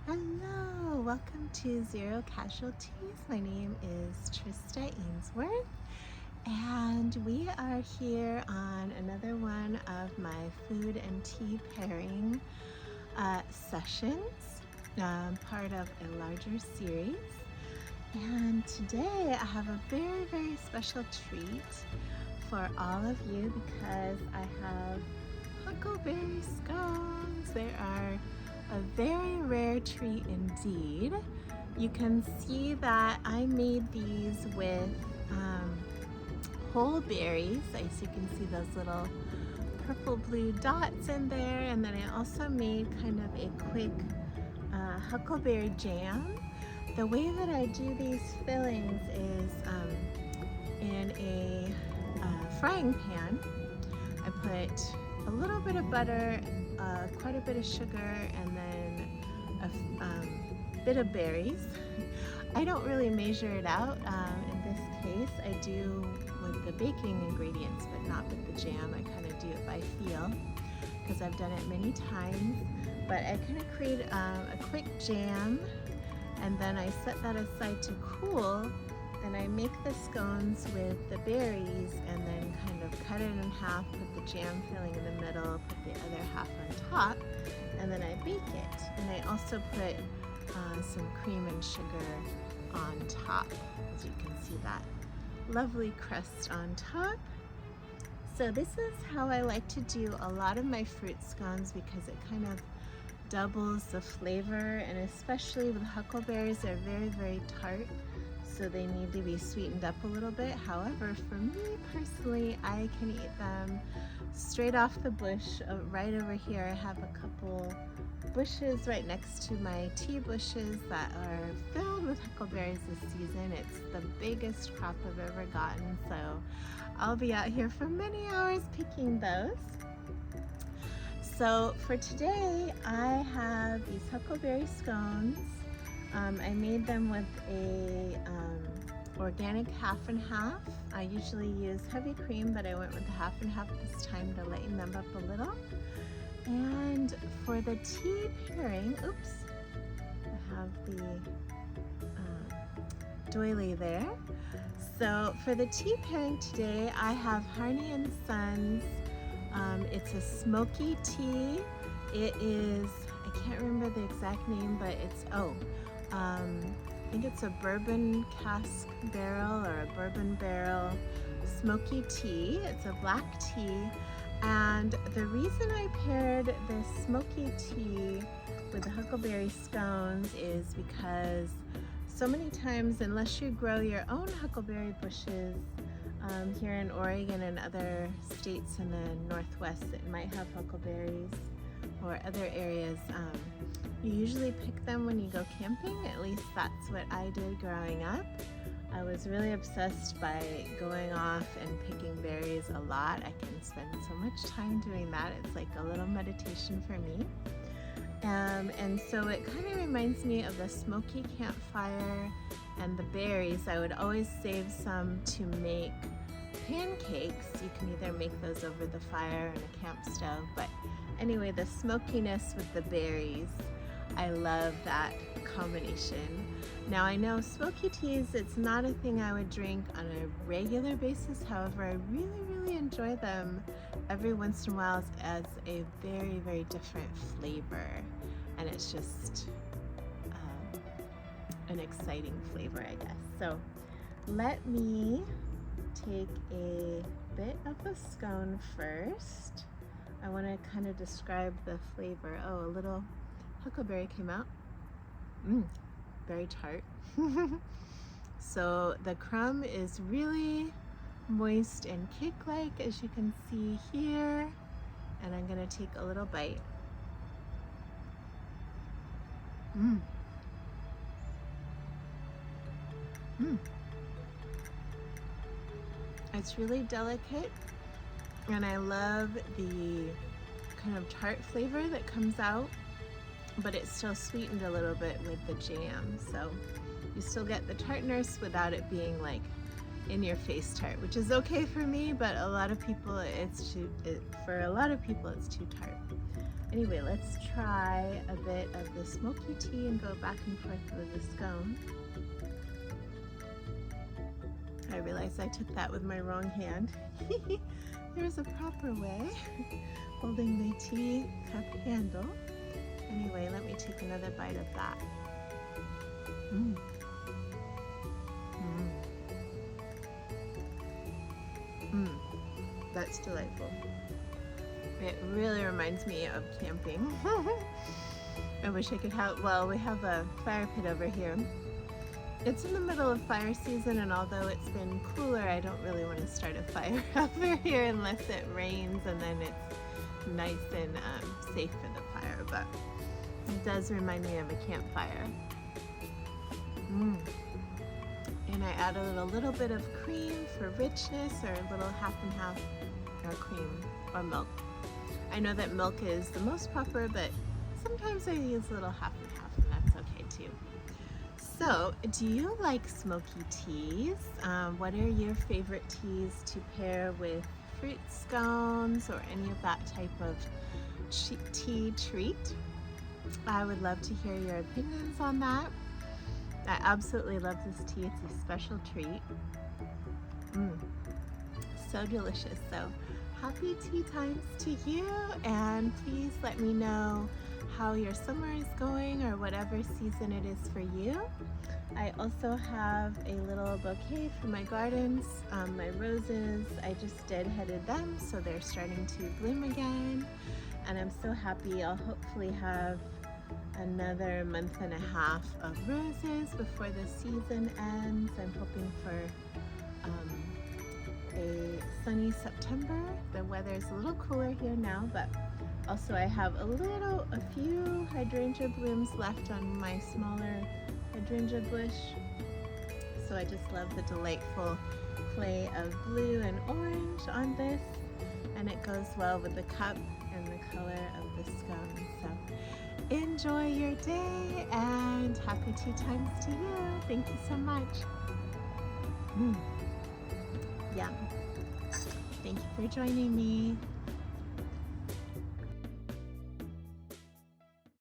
Hello, welcome to Zero Casualties. My name is Trista Ainsworth, and we are here on another one of my food and tea pairing sessions, part of a larger series. And today I have a very, very special treat for all of you because I have Huckleberry Scones. They are a very rare treat indeed. You can see that I made these with whole berries. As you can see, those little purple blue dots in there, and then I also made kind of a quick huckleberry jam. The way that I do these fillings is in a frying pan. I put a little bit of butter, quite a bit of sugar, and then a bit of berries. I don't really measure it out. In this case, I do with the baking ingredients, but not with the jam. I kind of do it by feel because I've done it many times. But I kind of create a quick jam, and then I set that aside to cool. Then I make the scones with the berries and then kind of cut it in half, put the jam filling in the middle, put the other half on top, and then I bake it. And I also put some cream and sugar on top, as you can see that lovely crust on top. So this is how I like to do a lot of my fruit scones because it kind of doubles the flavor, and especially with huckleberries, they're very, very tart. So they need to be sweetened up a little bit. However, for me personally, I can eat them straight off the bush. Right over here, I have a couple bushes right next to my tea bushes that are filled with huckleberries this season. It's the biggest crop I've ever gotten, so I'll be out here for many hours picking those. So for today, I have these huckleberry scones. I made them with a organic half and half. I usually use heavy cream, but I went with the half and half this time to lighten them up a little. And for the tea pairing, oops, I have the doily there. So for the tea pairing today, I have Harney and Sons. It's a smoky tea. It is, I can't remember the exact name, but it's, I think it's a bourbon cask barrel or a bourbon barrel smoky tea. It's a black tea. And the reason I paired the smoky tea with the huckleberry scones is because so many times, unless you grow your own huckleberry bushes here in Oregon and other states in the Northwest that might have huckleberries or other areas, you usually pick them when you go camping. At least that's what I did growing up. I was really obsessed by going off and picking berries a lot. I can spend so much time doing that. It's like a little meditation for me. And so it kind of reminds me of the smoky campfire and the berries. I would always save some to make pancakes. You can either make those over the fire in a camp stove, but anyway, the smokiness with the berries, I love that combination. Now I know smoky teas, it's not a thing I would drink on a regular basis. However, I really, really enjoy them every once in a while as a very, very different flavor. And it's just an exciting flavor, I guess. So let me take a bit of the scone first. I want to kind of describe the flavor. Oh, a little huckleberry came out. Very tart. So the crumb is really moist and cake-like, as you can see here. And I'm going to take a little bite. It's really delicate, and I love the kind of tart flavor that comes out, but it's still sweetened a little bit with the jam. So you still get the tartness without it being like in your face tart, which is okay for me, but a lot of people it's too tart. Anyway, let's try a bit of the smoky tea and go back and forth with the scone. I realized I took that with my wrong hand. There's a proper way, holding the tea cup handle. Anyway, let me take another bite of that. Mm. Mm. Mm. That's delightful. It really reminds me of camping. I wish I could have, well, we have a fire pit over here. It's in the middle of fire season, and although it's been cooler, I don't really want to start a fire over here unless it rains, and then it's nice and safe for the fire, but it does remind me of a campfire. Mm. And I added a little bit of cream for richness, or a little half and half, or cream or milk. I know that milk is the most proper, but sometimes I use a little half and half, and that's okay too. So, do you like smoky teas? What are your favorite teas to pair with fruit scones or any of that type of tea treat? I would love to hear your opinions on that. I absolutely love this tea. It's a special treat. So delicious. So happy tea times to you, and please let me know how your summer is going, or whatever season it is for you. I also have a little bouquet for my gardens. My roses, I just deadheaded them, so they're starting to bloom again, and I'm so happy. I'll hopefully have another month and a half of roses before the season ends. I'm hoping for a sunny September. The weather is a little cooler here now, but also I have a few hydrangea blooms left on my smaller hydrangea bush. So I just love the delightful play of blue and orange on this, and it goes well with the cup and the color of the scone. So enjoy your day, and happy tea times to you. Thank you so much. Yum. Thank you for joining me.